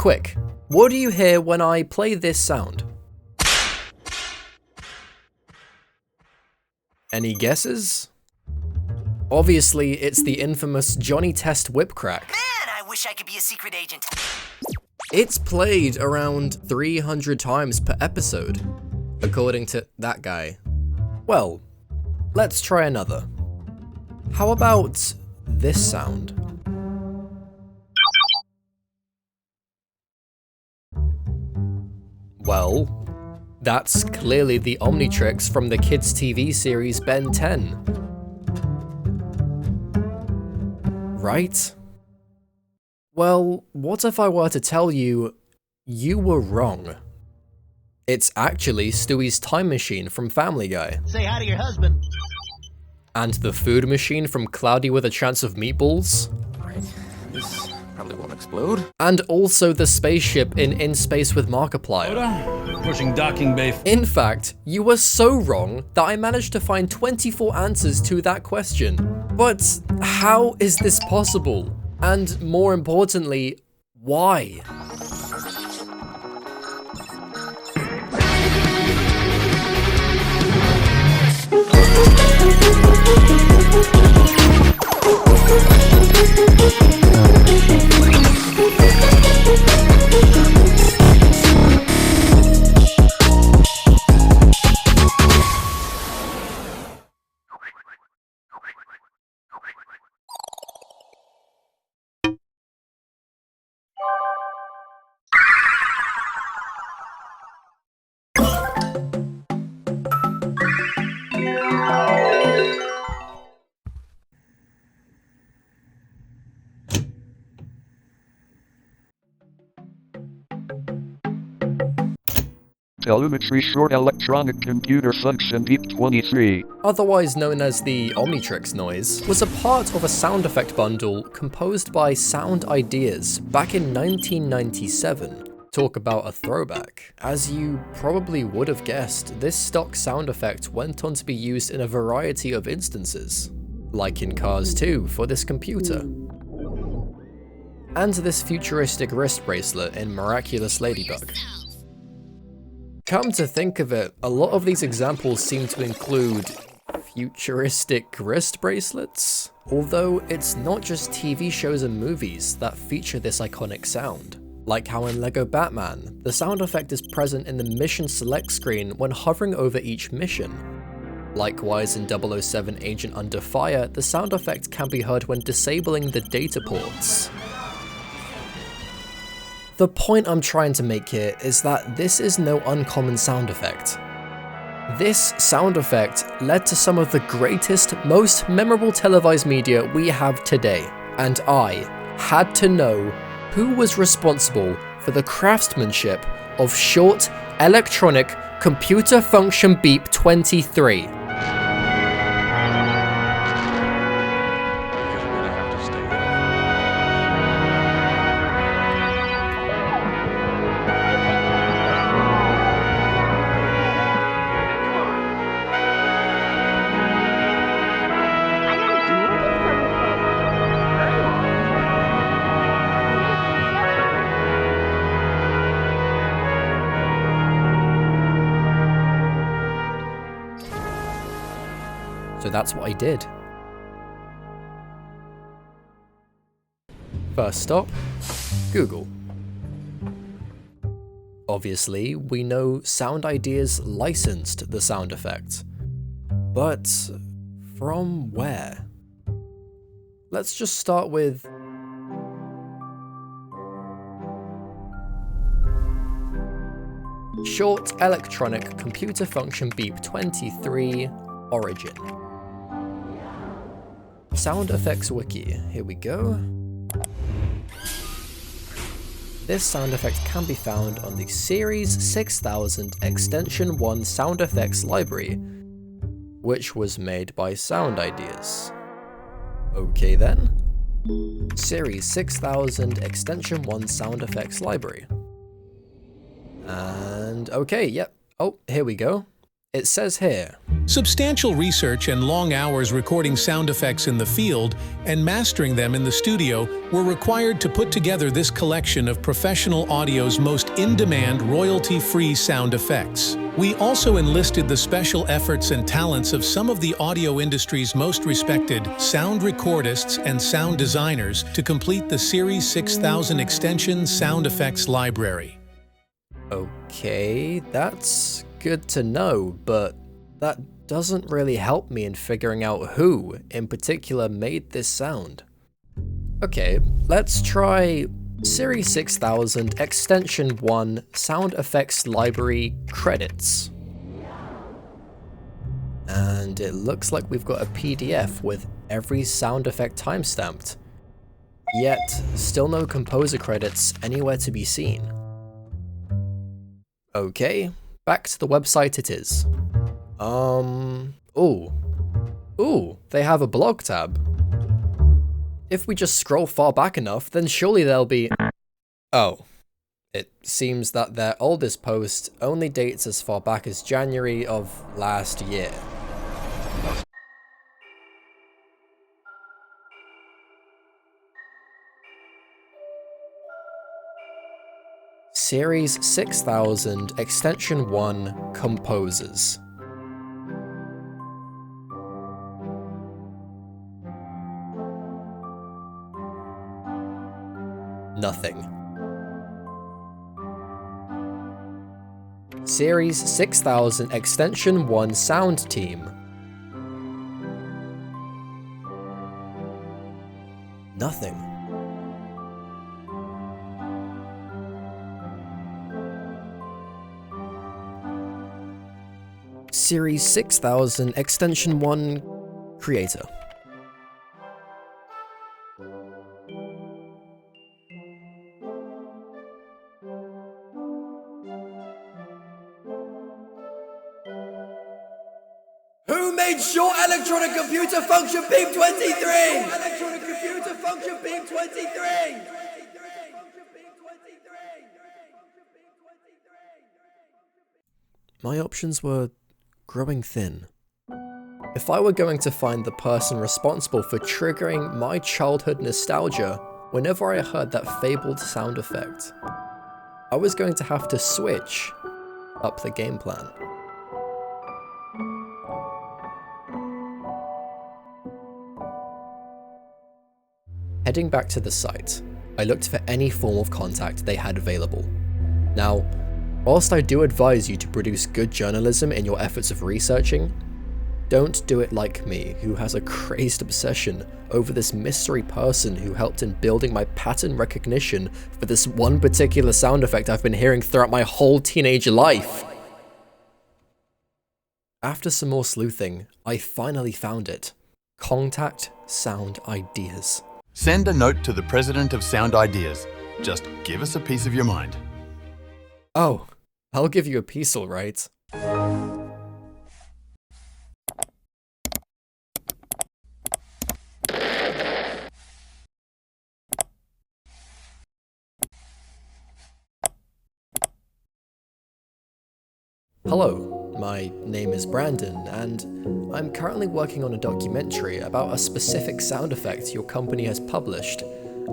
quick, what do you hear when I play this sound? Any guesses? Obviously, it's the infamous Johnny Test whip crack. Man, I wish I could be a secret agent. It's played around 300 times per episode, according to that guy. Well, let's try another. How about this sound? Well, that's clearly the Omnitrix from the kids' TV series Ben 10. Right? Well, what if I were to tell you, you were wrong? It's actually Stewie's time machine from Family Guy. Say hi to your husband. And the food machine from Cloudy with a Chance of Meatballs. Right. This probably won't explode. And also the spaceship in Space with Markiplier. Pushing docking bay. In fact, you were so wrong that I managed to find 24 answers to that question. But how is this possible? And more importantly, why? Telemetry Short Electronic Computer Function Deep 23, otherwise known as the Omnitrix noise, was a part of a sound effect bundle composed by Sound Ideas back in 1997. Talk about a throwback. As you probably would have guessed, this stock sound effect went on to be used in a variety of instances, like in Cars 2 for this computer, and this futuristic wrist bracelet in Miraculous Ladybug. Come to think of it, a lot of these examples seem to include futuristic wrist bracelets, although it's not just TV shows and movies that feature this iconic sound. Like how in LEGO Batman, the sound effect is present in the mission select screen when hovering over each mission. Likewise in 007 Agent Under Fire, the sound effect can be heard when disabling the data ports. The point I'm trying to make here is that this is no uncommon sound effect. This sound effect led to some of the greatest, most memorable televised media we have today, and I had to know who was responsible for the craftsmanship of short electronic computer function beep 23. So that's what I did. First stop, Google. Obviously, we know Sound Ideas licensed the sound effect. But from where? Let's just start with Short Electronic Computer Function Beep 23 Origin. Sound Effects Wiki, here we go. This sound effect can be found on the Series 6000 Extension 1 Sound Effects library, which was made by Sound Ideas. Okay then. Series 6000 Extension 1 Sound Effects library. And okay, yep. Oh, here we go. It says here, Substantial research and long hours recording sound effects in the field and mastering them in the studio were required to put together this collection of professional audio's most in-demand royalty-free sound effects. We also enlisted the special efforts and talents of some of the audio industry's most respected sound recordists and sound designers to complete the Series 6000 Extension Sound Effects Library. okay, that's good to know, but that doesn't really help me in figuring out who, in particular, made this sound. Okay, let's try Series 6000 Extension 1 Sound Effects Library Credits. And it looks like we've got a PDF with every sound effect timestamped. Yet, still no composer credits anywhere to be seen. Okay, back to the website it is. Ooh, they have a blog tab. If we just scroll far back enough, then surely there'll be... Oh. It seems that their oldest post only dates as far back as January of last year. Series 6000 Extension 1 Composers. Nothing. Series 6000 Extension 1 Sound Team. Nothing. Series 6000 Extension 1 Creator. Who made short electronic computer function beam 23? Electronic computer function beam 23. My options were growing thin. If I were going to find the person responsible for triggering my childhood nostalgia whenever I heard that fabled sound effect, I was going to have to switch up the game plan. Heading back to the site, I looked for any form of contact they had available. Now, whilst I do advise you to produce good journalism in your efforts of researching, don't do it like me, who has a crazed obsession over this mystery person who helped in building my pattern recognition for this one particular sound effect I've been hearing throughout my whole teenage life. After some more sleuthing, I finally found it. Contact Sound Ideas. Send a note to the president of Sound Ideas. Just give us a piece of your mind. Oh, I'll give you a piece, all right. Hello, my name is Brandon, and I'm currently working on a documentary about a specific sound effect your company has published,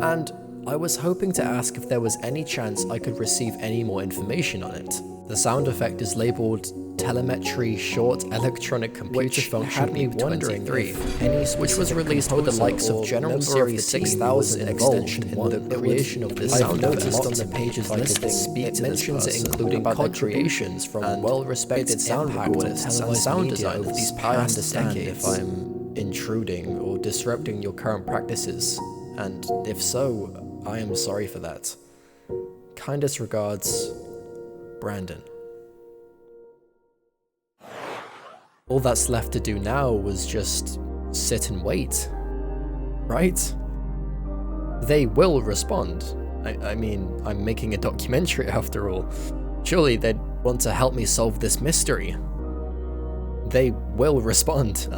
and I was hoping to ask if there was any chance I could receive any more information on it. The sound effect is labeled Telemetry Short Electronic Computer Function Beam 23, which was released with the likes of General Series 6000 extension in the creation of this sound effect. I've noticed on the page's listing, it mentions it including contributions from well-respected sound recordists and sound designers of these past decades. If I'm intruding or disrupting your current practices, and if so, I am sorry for that. Kindest regards, Brandon. All that's left to do now was just sit and wait, right? They will respond. I mean, I'm making a documentary after all. Surely they'd want to help me solve this mystery. They will respond.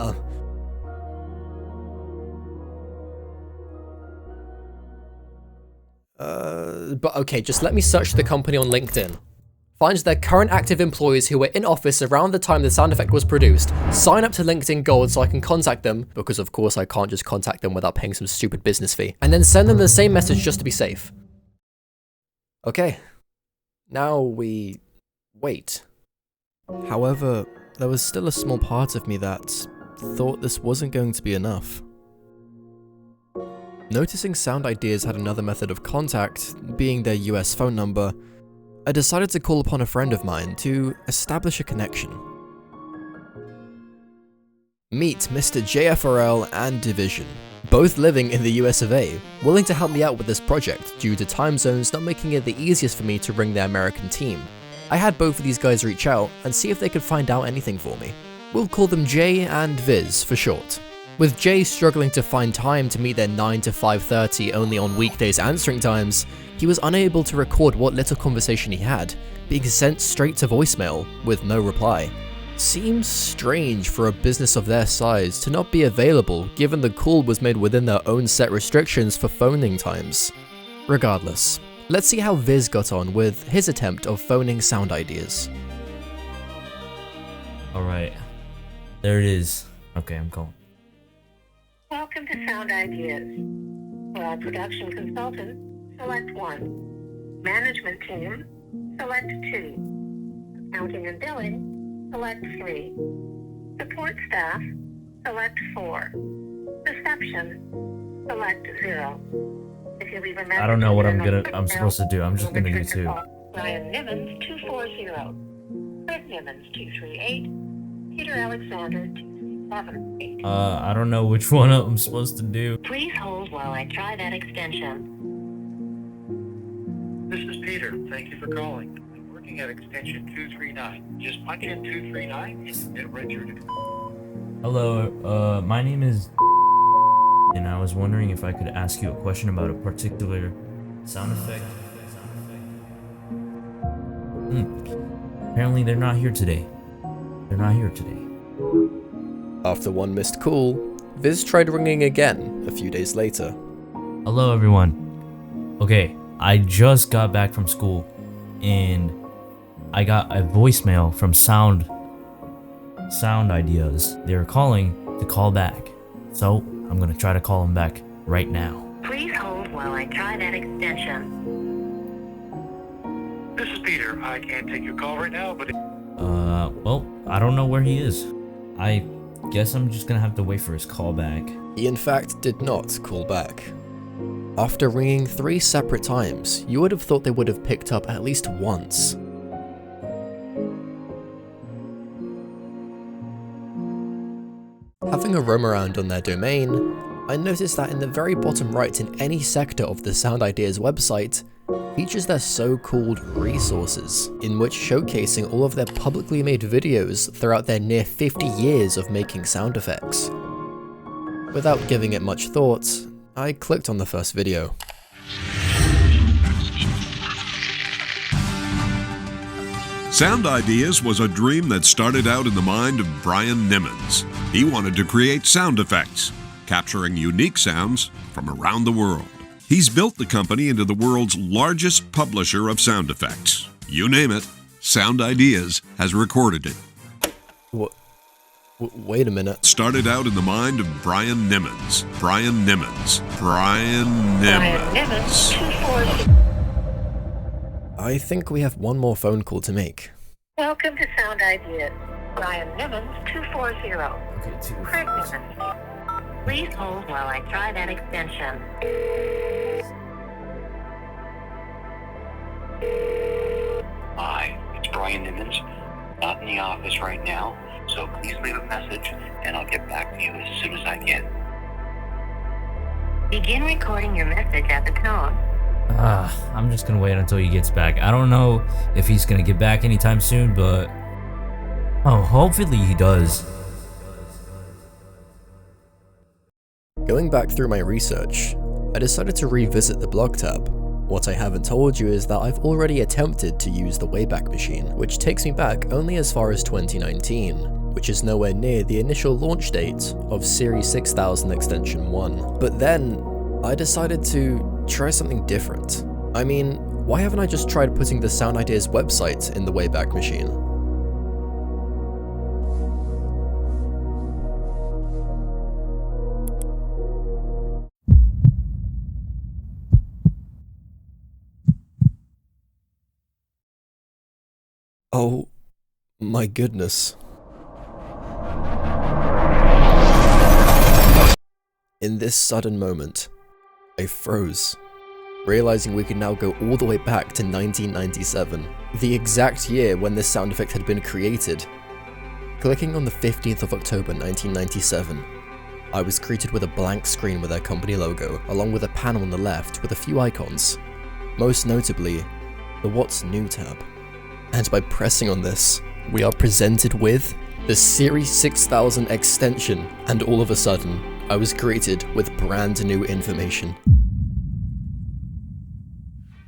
But okay, just let me search the company on LinkedIn. Find their current active employees who were in office around the time the sound effect was produced, sign up to LinkedIn Gold so I can contact them, because of course I can't just contact them without paying some stupid business fee, and then send them the same message just to be safe. Okay. Now we wait. However, there was still a small part of me that thought this wasn't going to be enough. Noticing Sound Ideas had another method of contact, being their US phone number, I decided to call upon a friend of mine to establish a connection. Meet Mr. JEFFIOT and Division, both living in the US of A, willing to help me out with this project due to time zones not making it the easiest for me to ring their American team. I had both of these guys reach out and see if they could find out anything for me. We'll call them Jay and Viz for short. With Jay struggling to find time to meet their 9 to 5:30 only on weekdays answering times, he was unable to record what little conversation he had, being sent straight to voicemail with no reply. Seems strange for a business of their size to not be available given the call was made within their own set restrictions for phoning times. Regardless, let's see how Viz got on with his attempt of phoning Sound Ideas. Alright, there it is. Okay, I'm calling. Welcome to Sound Ideas. For our production consultant, select 1. Management team, select 2. Accounting and billing, select 3. Support staff, select 4. Reception, select 0. If you leave a message, I don't know what I'm supposed to do. I'm just gonna do 2. Ryan Nimmons 240. Fred Nimmons 238. Peter Alexander 237. I don't know which one I'm supposed to do. Please hold while I try that extension. This is Peter. Thank you for calling. I'm working at extension 239. Just punch in 239 and get right through to... Hello, my name is and I was wondering if I could ask you a question about a particular sound effect. Apparently they're not here today. After one missed call, Viz tried ringing again a few days later. Hello everyone. Okay, I just got back from school and I got a voicemail from Sound Ideas. They were calling to call back. So I'm gonna try to call them back right now. Please hold while I try that extension. This is Peter. I can't take your call right now, but... Well, I don't know where he is. I guess I'm just gonna have to wait for his call back. He in fact did not call back. After ringing 3 separate times, you would have thought they would have picked up at least once. Having a roam around on their domain, I noticed that in the very bottom right in any sector of the Sound Ideas website features their so-called resources, in which showcasing all of their publicly made videos throughout their near 50 years of making sound effects. Without giving it much thought, I clicked on the first video. Sound Ideas was a dream that started out in the mind of Brian Nimmons. He wanted to create sound effects, capturing unique sounds from around the world. He's built the company into the world's largest publisher of sound effects. You name it, Sound Ideas has recorded it. Wait a minute. Started out in the mind of Brian Nimmons. Brian Nimmons. I think we have one more phone call to make. Welcome to Sound Ideas. Ryan Nimmons 240. Craig Nimmons. Please hold while I try that extension. Hi, it's Brian Nimmons. Not in the office right now, so please leave a message and I'll get back to you as soon as I can. Begin recording your message at the tone. I'm just gonna wait until he gets back. I don't know if he's gonna get back anytime soon, but hopefully he does. Going back through my research, I decided to revisit the blog tab. What I haven't told you is that I've already attempted to use the Wayback Machine, which takes me back only as far as 2019, which is nowhere near the initial launch date of Series 6000 Extension 1. But then, I decided to try something different. I mean, Why haven't I just tried putting the Sound Ideas website in the Wayback Machine? Oh my goodness. In this sudden moment, I froze, realizing we could now go all the way back to 1997, the exact year when this sound effect had been created. Clicking on the 15th of October 1997, I was greeted with a blank screen with their company logo, along with a panel on the left with a few icons, most notably the What's New tab. And by pressing on this, we are presented with the Series 6000 extension, and all of a sudden, I was greeted with brand new information.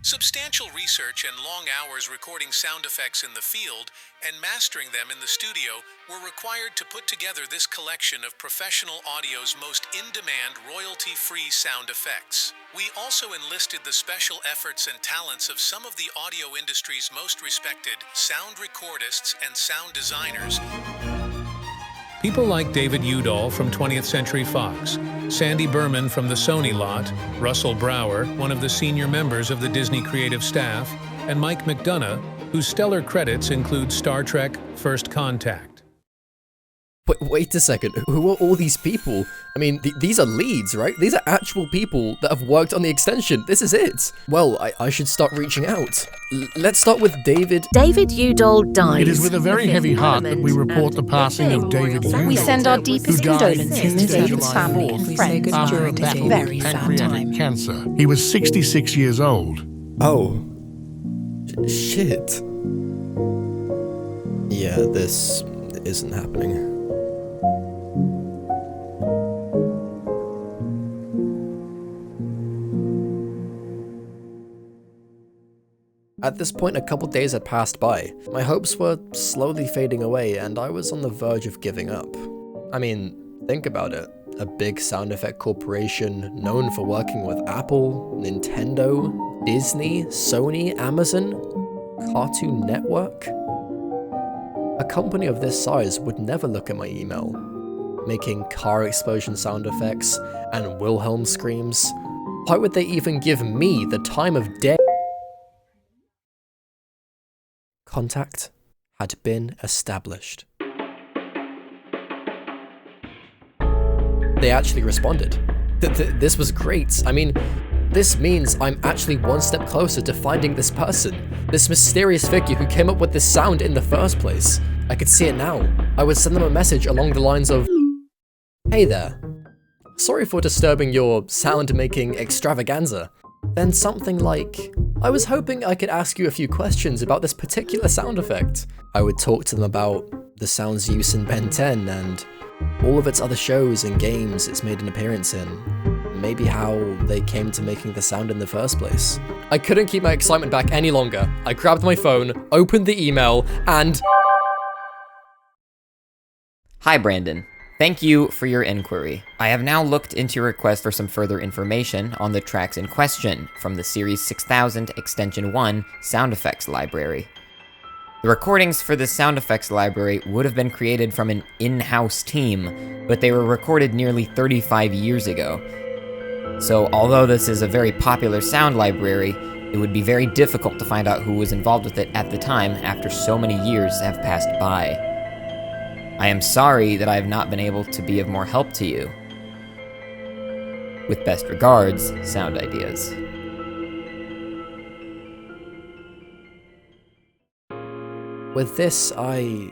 Substantial research and long hours recording sound effects in the field and mastering them in the studio were required to put together this collection of professional audio's most in-demand, royalty-free sound effects. We also enlisted the special efforts and talents of some of the audio industry's most respected sound recordists and sound designers. People like David Udall from 20th Century Fox, Sandy Berman from the Sony lot, Russell Brower, one of the senior members of the Disney creative staff, and Mike McDonough, whose stellar credits include Star Trek: First Contact. Wait a second, who are all these people? I mean, these are leads, right? These are actual people that have worked on the extension. This is it. Well, I should start reaching out. Let's start with David. David Udall died. It is with a very heavy heart that we report the passing of David Udall. We send our deepest condolences to David's family and friends after a battle with pancreatic cancer. He was 66 years old. Oh. Shit. Yeah, this isn't happening. At this point, a couple days had passed by. My hopes were slowly fading away, and I was on the verge of giving up. I mean, think about it. A big sound effect corporation known for working with Apple, Nintendo, Disney, Sony, Amazon, Cartoon Network. A company of this size would never look at my email, making car explosion sound effects and Wilhelm screams. Why would they even give me the time of day? Contact had been established. They actually responded. This was great. I mean, this means I'm actually one step closer to finding this person, this mysterious figure who came up with this sound in the first place. I could see it now. I would send them a message along the lines of, "Hey there. Sorry for disturbing your sound-making extravaganza." Then something like, "I was hoping I could ask you a few questions about this particular sound effect." I would talk to them about the sound's use in Ben 10 and all of its other shows and games it's made an appearance in. Maybe how they came to making the sound in the first place. I couldn't keep my excitement back any longer. I grabbed my phone, opened the email, and... Hi, Brandon. Thank you for your inquiry. I have now looked into your request for some further information on the tracks in question from the Series 6000 Extension 1 sound effects library. The recordings for this sound effects library would have been created from an in-house team, but they were recorded nearly 35 years ago. So although this is a very popular sound library, it would be very difficult to find out who was involved with it at the time after so many years have passed by. I am sorry that I have not been able to be of more help to you. With best regards, Sound Ideas. With this, I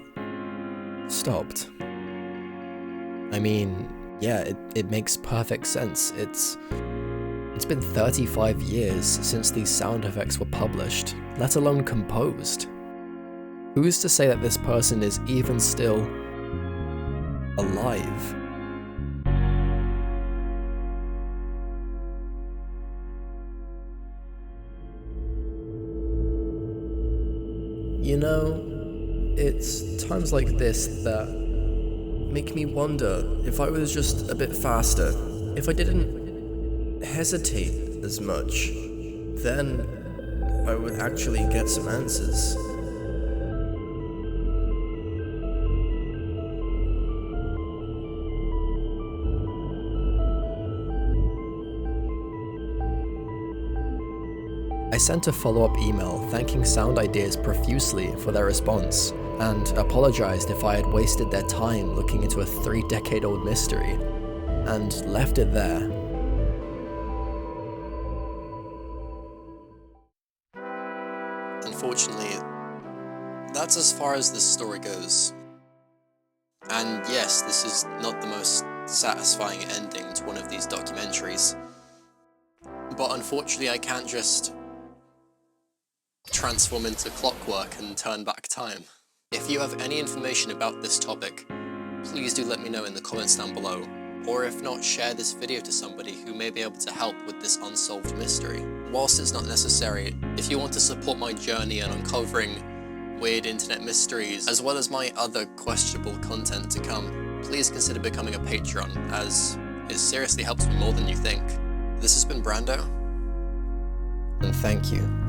stopped. I mean, yeah, it makes perfect sense. It's been 35 years since these sound effects were published, let alone composed. Who's to say that this person is even still alive? You know, it's times like this that make me wonder if I was just a bit faster, if I didn't hesitate as much, then I would actually get some answers. I sent a follow-up email thanking Sound Ideas profusely for their response, and apologized if I had wasted their time looking into a 3-decade-old mystery, and left it there. Unfortunately, that's as far as this story goes. And yes, this is not the most satisfying ending to one of these documentaries. But unfortunately, I can't just transform into clockwork and turn back time. If you have any information about this topic, please do let me know in the comments down below. Or if not, share this video to somebody who may be able to help with this unsolved mystery. Whilst it's not necessary, if you want to support my journey in uncovering weird internet mysteries, as well as my other questionable content to come, please consider becoming a patron, as it seriously helps me more than you think. This has been Brando, and thank you.